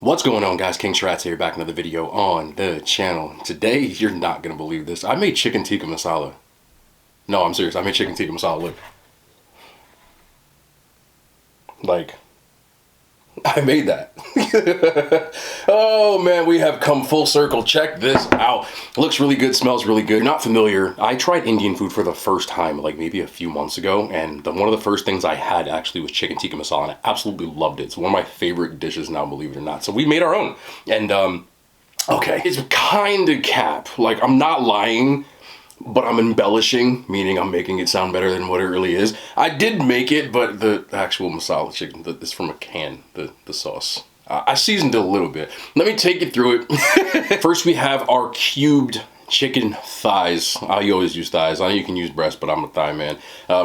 What's going on, guys? King Shrats here, back another video on the channel. Today, you're not gonna believe this. I made chicken tikka masala. No, I'm serious. I made chicken tikka masala. Look. Like, I made that. Oh man, we have come full circle. Check this out. It looks really good, smells really good. If you're not familiar, I tried Indian food for the first time like maybe a few months ago, and one of the first things I had actually was chicken tikka masala, and I absolutely loved it. It's one of my favorite dishes now, believe it or not. So we made our own, and okay, it's kind of cap. Like, I'm not lying, but I'm embellishing, meaning I'm making it sound better than what it really is. I did make it, but the actual masala chicken is from a can, the sauce. I seasoned it a little bit. Let me take you through it. First, we have our cubed chicken thighs. I always use thighs. I know you can use breast, but I'm a thigh man.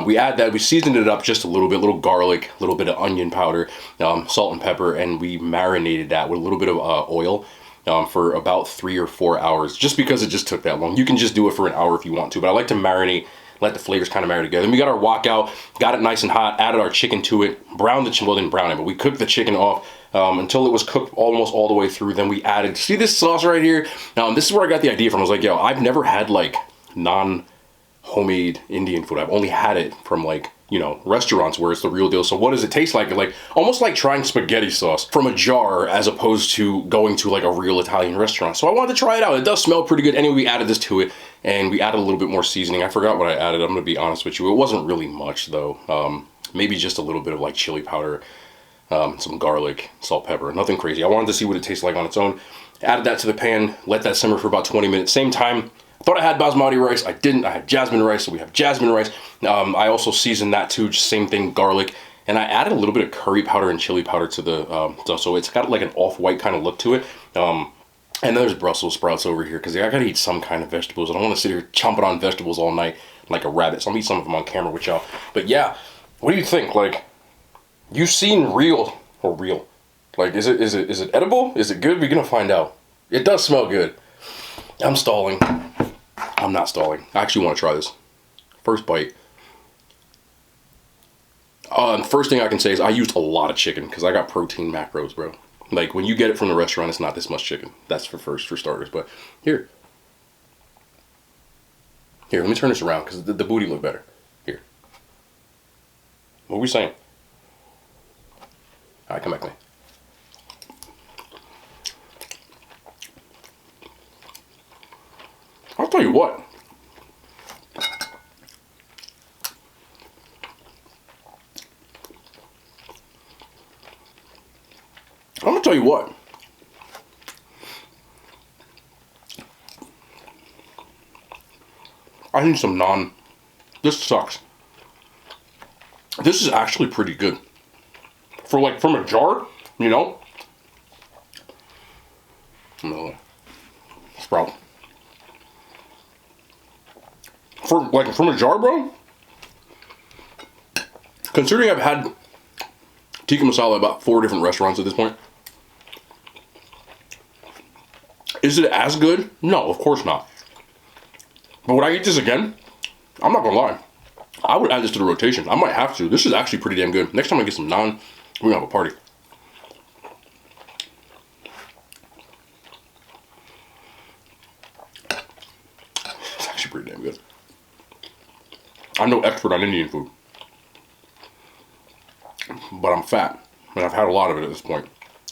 We add that. We seasoned it up just a little garlic, a little bit of onion powder, salt and pepper, and we marinated that with a little bit of oil. For about 3 or 4 hours, just because it just took that long. You can just do it for an hour if you want to, but I like to marinate, let the flavors kind of marinate together. Then we got our wok out, got it nice and hot, added our chicken to it, browned the chicken, well, didn't brown it, but we cooked the chicken off until it was cooked almost all the way through. Then we added, see this sauce right here? This is where I got the idea from. I was like, yo, I've never had like non-homemade Indian food. I've only had it from like, you know, restaurants where it's the real deal. So what does it taste like? Like, almost like trying spaghetti sauce from a jar as opposed to going to like a real Italian restaurant. So I wanted to try it out. It does smell pretty good. Anyway, we added this to it, and we added a little bit more seasoning. I forgot what I added. I'm gonna be honest with you. It wasn't really much though. Maybe just a little bit of like chili powder, some garlic, salt, pepper, nothing crazy. I wanted to see what it tastes like on its own. Added that to the pan, let that simmer for about 20 minutes. Same time, I thought I had basmati rice. I didn't. I had jasmine rice, so we have jasmine rice. I also seasoned that too, just same thing, garlic. And I added a little bit of curry powder and chili powder to the, so it's got like an off-white kind of look to it. And then there's Brussels sprouts over here, because I gotta eat some kind of vegetables. I don't want to sit here chomping on vegetables all night like a rabbit, so I'm gonna eat some of them on camera with y'all. But yeah, what do you think? Like, you've seen real. Like, is it edible? Is it good? We're gonna find out. It does smell good. I'm stalling. I'm not stalling. I actually want to try this. First bite. The first thing I can say is I used a lot of chicken because I got protein macros, bro. Like, when you get it from the restaurant, it's not this much chicken. That's for starters. But here, let me turn this around because the booty look better. Here. What are we saying? All right, come back to me. I'll tell you what. I'm gonna tell you what. I need some naan. This sucks. This is actually pretty good. For like, from a jar, you know? No. Sprout. From a jar, bro. Considering I've had tikka masala at about 4 different restaurants at this point, is it as good? No, of course not. But would I eat this again? I'm not gonna lie. I would add this to the rotation. I might have to. This is actually pretty damn good. Next time I get some naan, we're gonna have a party. It's actually pretty damn good. I'm no expert on Indian food, but I'm fat, and I've had a lot of it at this point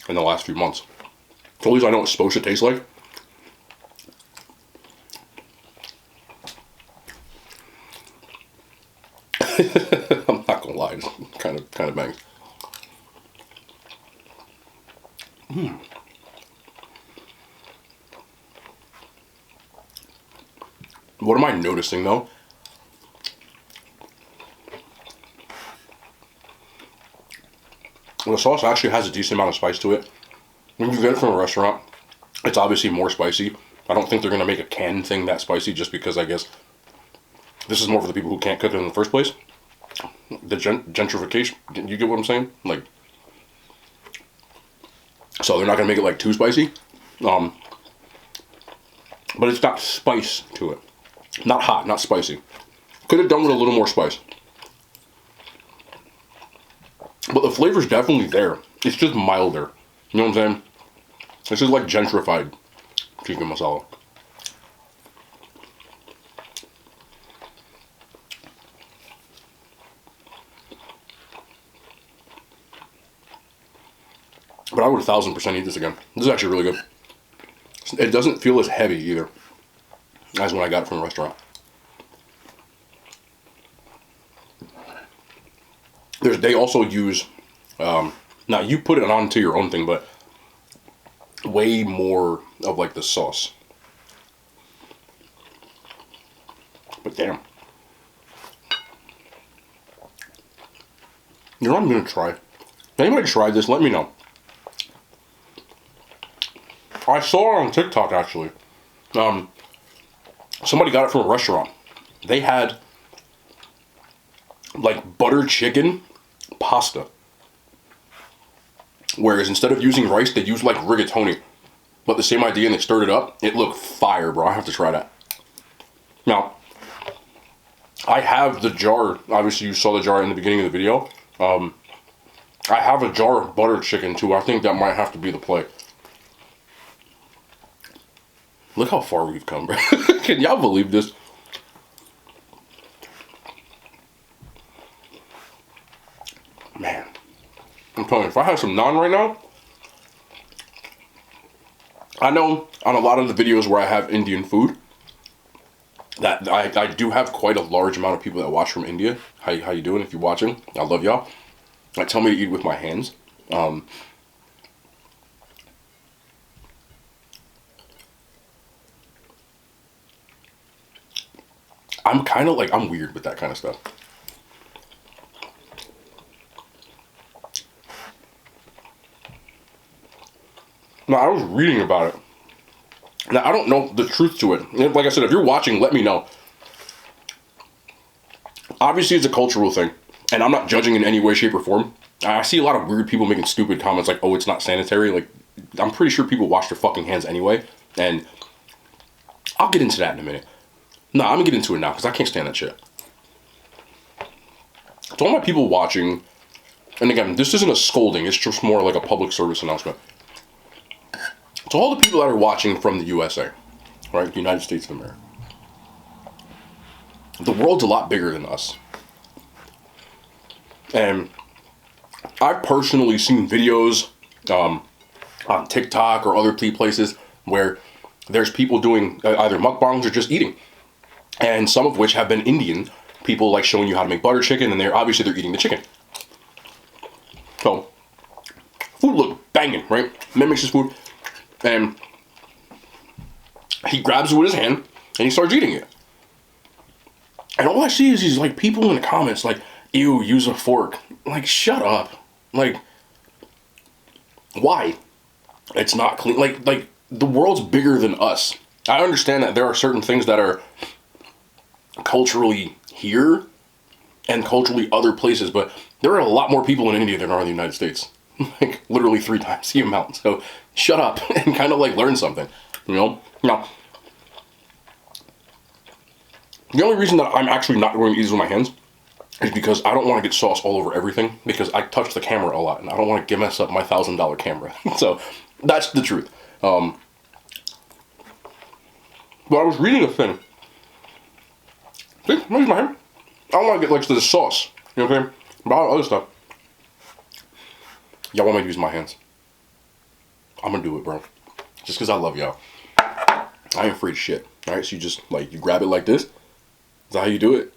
in the last few months. So at least I know what it's supposed to taste like. I'm not gonna lie, it's kind of bangs. What am I noticing though? The sauce actually has a decent amount of spice to it. When you get it from a restaurant, it's obviously more spicy. I don't think they're gonna make a canned thing that spicy just because I guess this is more for the people who can't cook it in the first place. The gentrification, you get what I'm saying? Like, so they're not gonna make it like too spicy. But it's got spice to it. Not hot, not spicy. Could have done with a little more spice. But the flavor's definitely there. It's just milder. You know what I'm saying? This is like gentrified tikka masala. But I would 1000% eat this again. This is actually really good. It doesn't feel as heavy either as when I got it from a restaurant. They also use, now you put it onto your own thing, but way more of like the sauce. But damn. You know what I'm gonna try? If anybody tried this, let me know. I saw it on TikTok actually. Somebody got it from a restaurant. They had like butter chicken pasta. Whereas instead of using rice, they used like rigatoni. But the same idea, and they stirred it up. It looked fire, bro. I have to try that. Now, I have the jar. Obviously, you saw the jar in the beginning of the video. I have a jar of butter chicken too. I think that might have to be the play. Look how far we've come, bro. Can y'all believe this? Man. I'm telling you, if I had some naan right now, I know on a lot of the videos where I have Indian food, that I do have quite a large amount of people that watch from India. How you doing if you're watching? I love y'all. Like, tell me to eat with my hands. I'm kind of like, I'm weird with that kind of stuff. Now, I was reading about it. Now, I don't know the truth to it. Like I said, if you're watching, let me know. Obviously, it's a cultural thing. And I'm not judging in any way, shape, or form. I see a lot of weird people making stupid comments like, oh, it's not sanitary. Like, I'm pretty sure people wash their fucking hands anyway. And I'll get into that in a minute. No, I'm gonna get into it now because I can't stand that shit. To all my people watching, and again, this isn't a scolding, it's just more like a public service announcement. To all the people that are watching from the USA, right, the United States of America, the world's a lot bigger than us. And I've personally seen videos on TikTok or other places where there's people doing either mukbangs or just eating. And some of which have been Indian people, like showing you how to make butter chicken, and they're eating the chicken. So, food looked banging, right? Man makes his food, and he grabs it with his hand, and he starts eating it. And all I see is these like people in the comments like, ew, use a fork. Like, shut up. Like, why? It's not clean. Like the world's bigger than us. I understand that there are certain things that are culturally here and culturally other places, but there are a lot more people in India than are in the United States. Like, literally 3 times the amount. So, shut up and kind of like learn something, you know? Now, the only reason that I'm actually not going to eat this with my hands is because I don't want to get sauce all over everything, because I touch the camera a lot and I don't want to mess up my $1,000 camera. So, that's the truth. But I was reading a thing. See, I'm gonna use my hand. I don't want to get like the sauce. You know what I'm saying? But all other stuff. Y'all want me to use my hands? I'm gonna do it, bro. Just because I love y'all. I ain't afraid of shit. Alright, so you just like, you grab it like this. Is that how you do it?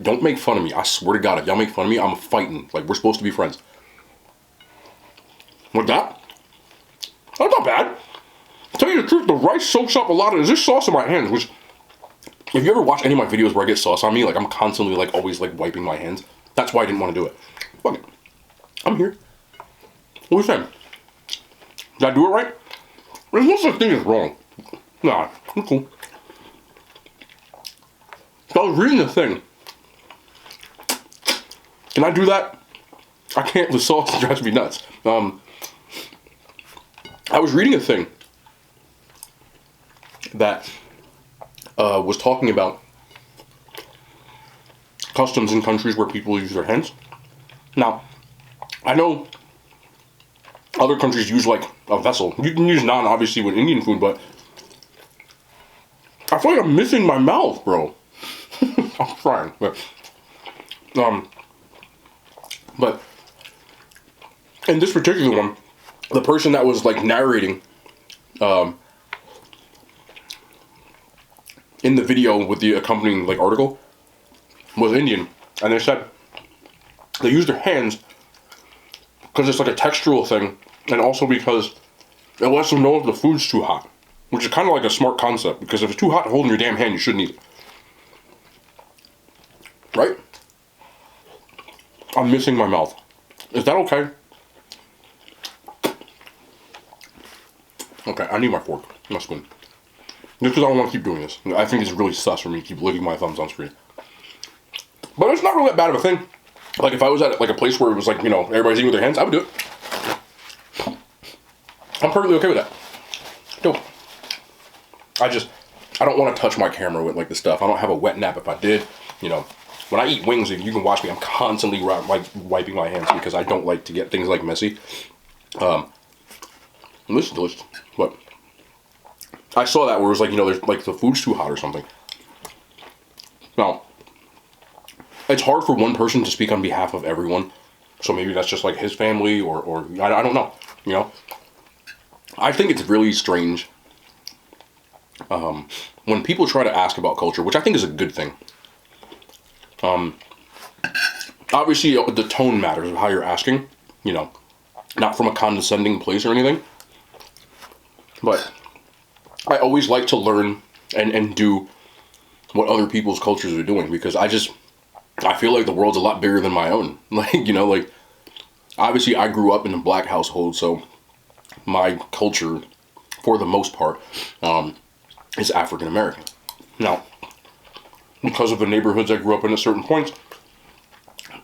Don't make fun of me. I swear to God, if y'all make fun of me, I'm fighting. Like, we're supposed to be friends. Like that? That's not bad. To tell you the truth, the rice soaks up a lot of this sauce in my hands, which, if you ever watch any of my videos where I get sauce on me, like, I'm constantly, like, always, like, wiping my hands. That's why I didn't want to do it. Fuck it. I'm here. What are you saying? Did I do it right? There's no such thing as wrong. Nah, I'm cool. So I was reading the thing. Can I do that? I can't. The sauce drives me nuts. I was reading a thing that was talking about customs in countries where people use their hands. Now, I know other countries use like a vessel. You can use naan, obviously, with Indian food, but I feel like I'm missing my mouth, bro. I'm trying, but in this particular one, the person that was like narrating, in the video with the accompanying like article, was Indian, and they said they use their hands because it's like a textural thing, and also because it lets them know if the food's too hot, which is kind of like a smart concept, because if it's too hot to hold in your damn hand, you shouldn't eat it. Right? I'm missing my mouth. Is that okay? Okay, I need my fork, my spoon. Just because I don't want to keep doing this. I think it's really sus for me to keep licking my thumbs on screen. But it's not really that bad of a thing. Like, if I was at like a place where it was like, you know, everybody's eating with their hands, I would do it. I'm perfectly okay with that. Dope. I don't want to touch my camera with like the stuff. I don't have a wet nap. If I did, you know, when I eat wings, if you can watch me, I'm constantly like wiping my hands because I don't like to get things like messy. This is delicious. But I saw that where it was like, you know, there's like the food's too hot or something. Now, it's hard for one person to speak on behalf of everyone. So maybe that's just like his family or I don't know, you know. I think it's really strange when people try to ask about culture, which I think is a good thing. Obviously the tone matters of how you're asking, you know, not from a condescending place or anything. But I always like to learn and do what other people's cultures are doing, because I feel like the world's a lot bigger than my own. Like, you know, like, obviously I grew up in a black household, so my culture, for the most part, is African American. Now, because of the neighborhoods I grew up in at certain points,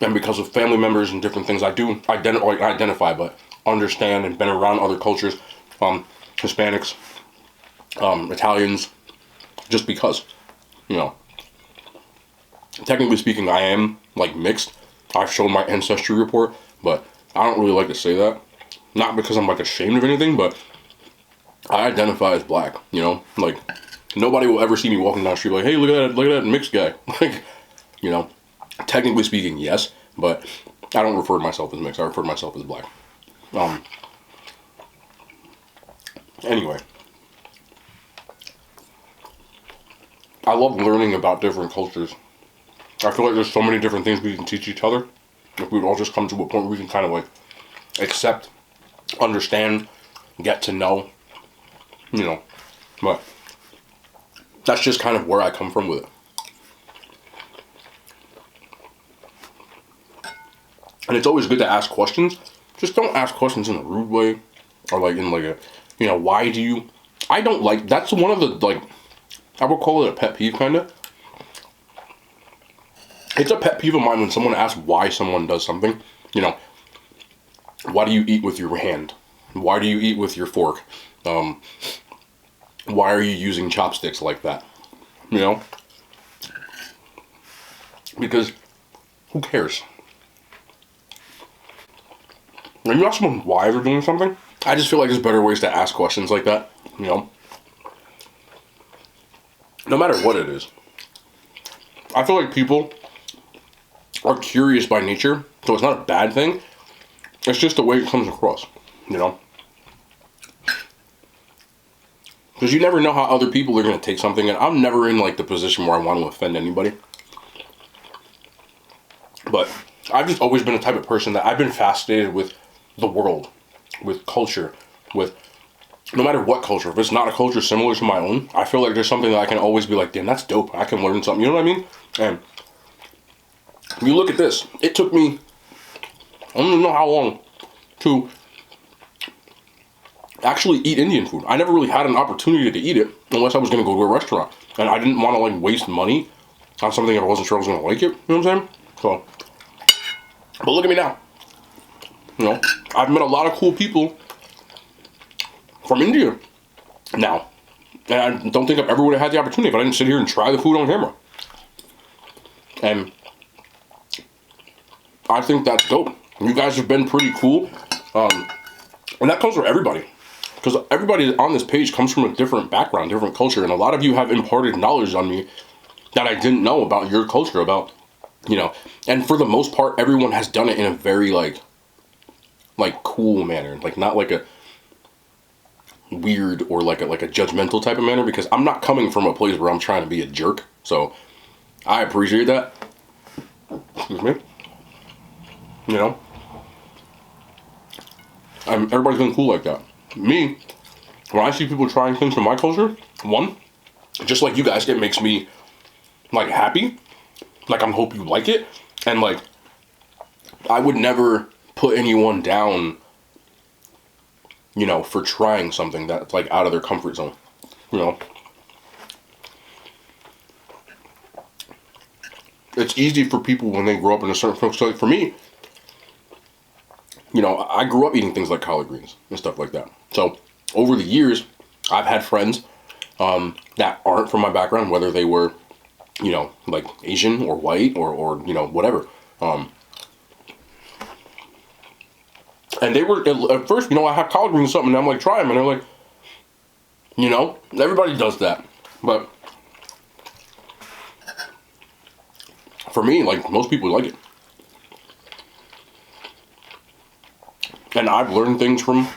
and because of family members and different things I do identify, but understand and been around other cultures, Hispanics, Italians, just because, you know, technically speaking, I am like mixed. I've shown my ancestry report, but I don't really like to say that. Not because I'm like ashamed of anything, but I identify as black, you know, like nobody will ever see me walking down the street like, hey, look at that mixed guy. Like, you know, technically speaking, yes, but I don't refer to myself as mixed. I refer to myself as black. Anyway, I love learning about different cultures. I feel like there's so many different things we can teach each other. If we would all just come to a point where we can kind of like accept, understand, get to know, you know, but that's just kind of where I come from with it. And it's always good to ask questions. Just don't ask questions in a rude way, or like in like a, you know, why do you, I don't like, that's one of the, like, I would call it a pet peeve kind of. It's a pet peeve of mine when someone asks why someone does something. You know, why do you eat with your hand? Why do you eat with your fork? Why are you using chopsticks like that? You know? Because who cares? When you ask someone why they're doing something, I just feel like there's better ways to ask questions like that, you know? No matter what it is. I feel like people are curious by nature, so it's not a bad thing. It's just the way it comes across, you know? Because you never know how other people are going to take something, and I'm never in like the position where I want to offend anybody. But I've just always been the type of person that I've been fascinated with the world, with culture, with no matter what culture. If it's not a culture similar to my own, I feel like there's something that I can always be like, damn, that's dope. I can learn something. You know what I mean? And you look at this. It took me, I don't know how long to actually eat Indian food. I never really had an opportunity to eat it unless I was going to go to a restaurant. And I didn't want to like waste money on something if I wasn't sure I was going to like it. You know what I'm saying? So, but look at me now. You know, I've met a lot of cool people from India now. And I don't think I ever would have had the opportunity if I didn't sit here and try the food on camera. And I think that's dope. You guys have been pretty cool. And that comes from everybody. because everybody on this page comes from a different background, different culture, and a lot of you have imparted knowledge on me that I didn't know about your culture, about, you know, and for the most part, everyone has done it in a very, like cool manner, like not like a weird or like a judgmental type of manner, because I'm not coming from a place where I'm trying to be a jerk, so I appreciate that. Excuse me. You know, everybody's been cool like that. Me, when I see people trying things from my culture, one, just like you guys, it makes me like happy, like I hope you like it, and like I would never put anyone down, you know, for trying something that's like out of their comfort zone, you know. It's easy for people when they grow up in a certain, so like for me, you know, I grew up eating things like collard greens and stuff like that. So over the years, I've had friends that aren't from my background, whether they were, you know, like Asian or white or you know, whatever. And they were, at first, you know, I have collard greens or something, and I'm like, try them, and they're like, you know, everybody does that. But for me, like, most people like it. And I've learned things from,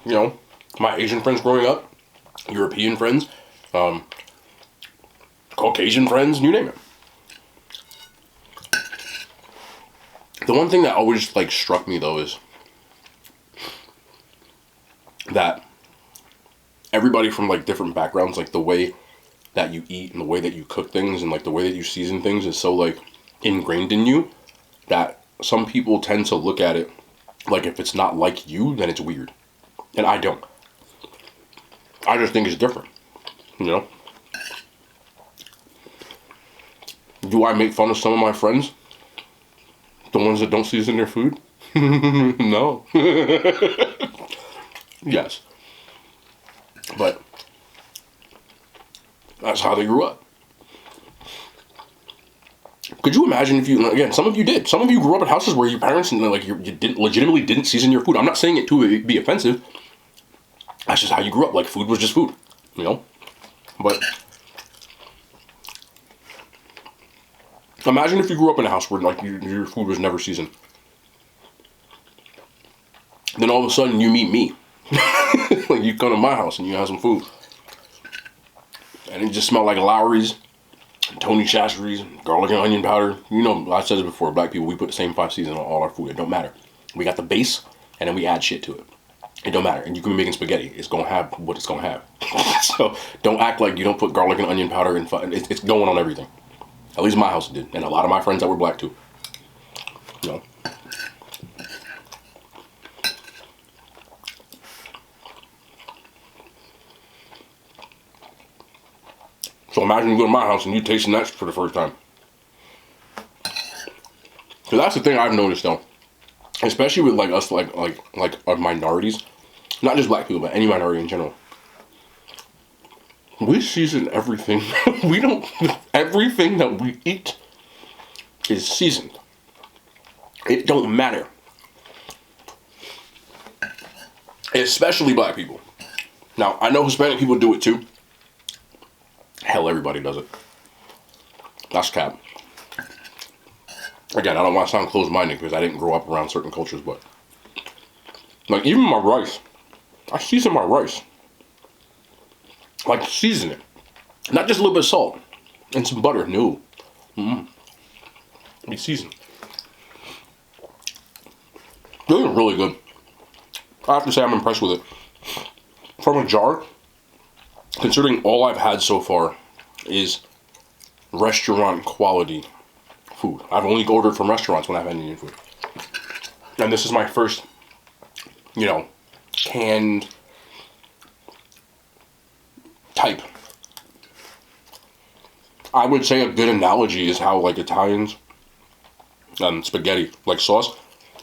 you know, my Asian friends growing up, European friends, Caucasian friends, you name it. The one thing that always, like, struck me, though, is that everybody from, like, different backgrounds, like, the way that you eat and the way that you cook things and, like, the way that you season things is so, like, ingrained in you that some people tend to look at it like if it's not like you, then it's weird. And I don't. I just think it's different, you know? Do I make fun of some of my friends? The ones that don't season their food? No. Yes. But that's how they grew up. Could you imagine if you, again, some of you did. Some of you grew up in houses where your parents, like, you legitimately didn't season your food. I'm not saying it to be offensive. That's just how you grew up. Like, food was just food, you know? But imagine if you grew up in a house where, like, your food was never seasoned. Then all of a sudden you meet me. Like, you come to my house and you have some food. And it just smelled like Lowry's, Tony Chachere's, garlic and onion powder. You know, I said it before, black people, we put the same 5 seasons on all our food. It don't matter. We got the base, and then we add shit to it. It don't matter. And you can be making spaghetti. It's going to have what it's going to have. So don't act like you don't put garlic and onion powder in. It's going on everything. At least my house did. And a lot of my friends that were black too. You know. So imagine you go to my house and you tasting that for the first time. So that's the thing I've noticed though. Especially with like us, like minorities. Not just black people, but any minority in general. We season everything. We don't, everything that we eat is seasoned. It don't matter. Especially black people. Now, I know Hispanic people do it too. Hell, everybody does it. That's cap. Again, I don't want to sound closed-minded because I didn't grow up around certain cultures, but like even my rice, I season my rice. Like season it, not just a little bit of salt and some butter. No, be seasoned. These are really good. I have to say I'm impressed with it. From a jar, considering all I've had so far is restaurant quality food. I've only ordered from restaurants when I've had Indian food. And this is my first, you know, canned type. I would say a good analogy is how like Italians, spaghetti, like sauce,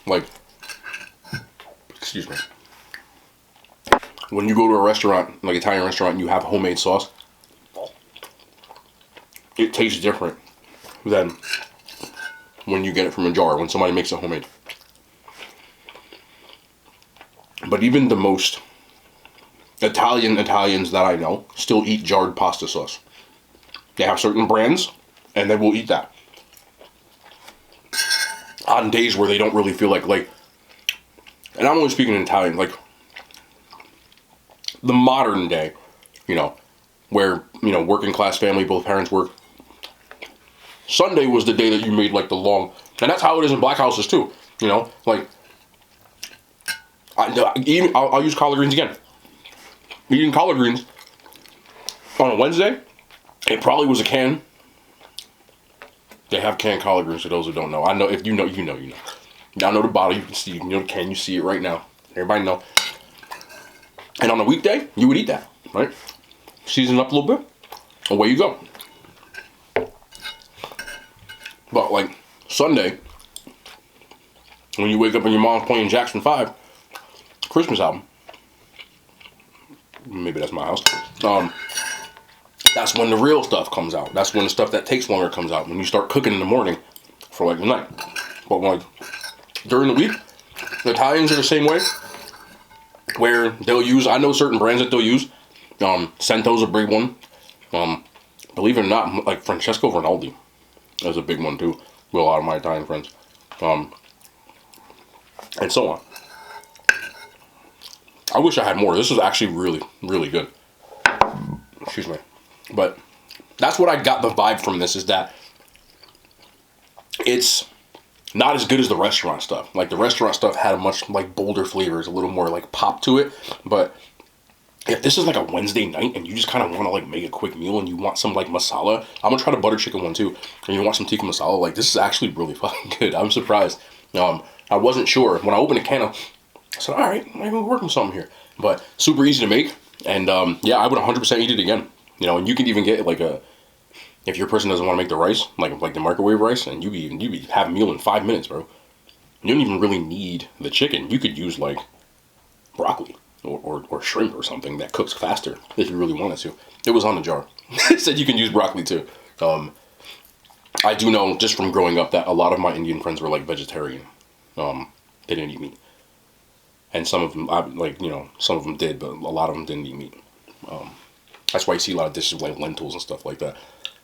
like, excuse me. When you go to a restaurant, like Italian restaurant, and you have homemade sauce, it tastes different than when you get it from a jar, when somebody makes it homemade. But even the most Italians that I know still eat jarred pasta sauce. They have certain brands, and they will eat that. On days where they don't really feel like, and I'm only speaking in Italian, like, the modern day, you know, where, you know, working class family, both parents work. Sunday was the day that you made, like, the long, and that's how it is in black houses, too, you know, like, I'll use collard greens again. Eating collard greens on a Wednesday, it probably was a can. They have canned collard greens for those who don't know. I know, if you know, you know. Y'all know the bottle, you can see, you know the can, you see it right now. Everybody know. And on a weekday, you would eat that, right? Season up a little bit, away you go. But like Sunday, when you wake up and your mom's playing Jackson 5, Christmas album, maybe that's my house, that's when the real stuff comes out. That's when the stuff that takes longer comes out. When you start cooking in the morning for like the night. But like during the week, the Italians are the same way. Where they'll use, I know certain brands that they'll use. Cento's a big one. Believe it or not, like Francesco Rinaldi is a big one too. With a lot of my Italian friends. And so on. I wish I had more. This is actually really, really good. Excuse me. But that's what I got the vibe from this, is that it's not as good as the restaurant stuff. Like the restaurant stuff had a much like bolder flavors, a little more like pop to it. But if this is like a Wednesday night and you just kind of want to like make a quick meal and you want some like masala, I'm gonna try the butter chicken one too. And you want some tikka masala, like this is actually really fucking good. I'm surprised. I wasn't sure when I opened a can of, I said, all right, maybe we're working something here. But super easy to make, and yeah, I would 100% eat it again. You know, and you can even get like if your person doesn't want to make the rice, like the microwave rice, and you be have a meal in 5 minutes, bro. You don't even really need the chicken. You could use like broccoli or shrimp or something that cooks faster if you really wanted to. It was on the jar. It said you can use broccoli too. I do know just from growing up that a lot of my Indian friends were like vegetarian. They didn't eat meat. And some of them, some of them did, but a lot of them didn't eat meat. That's why you see a lot of dishes with like lentils and stuff like that.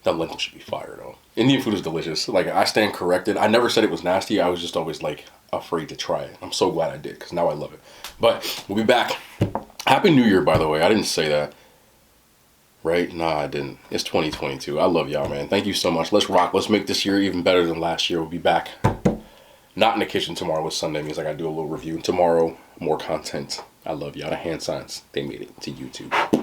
That lentil should be fire though. Indian food is delicious. Like, I stand corrected. I never said it was nasty. I was just always like afraid to try it. I'm so glad I did, because now I love it. But we'll be back. Happy New Year, by the way. I didn't say that. Right? Nah, I didn't. It's 2022. I love y'all, man. Thank you so much. Let's rock. Let's make this year even better than last year. We'll be back. Not in the kitchen tomorrow. It's Sunday. Means I gotta do a little review. Tomorrow, more content. I love y'all. The hand signs, they made it to YouTube.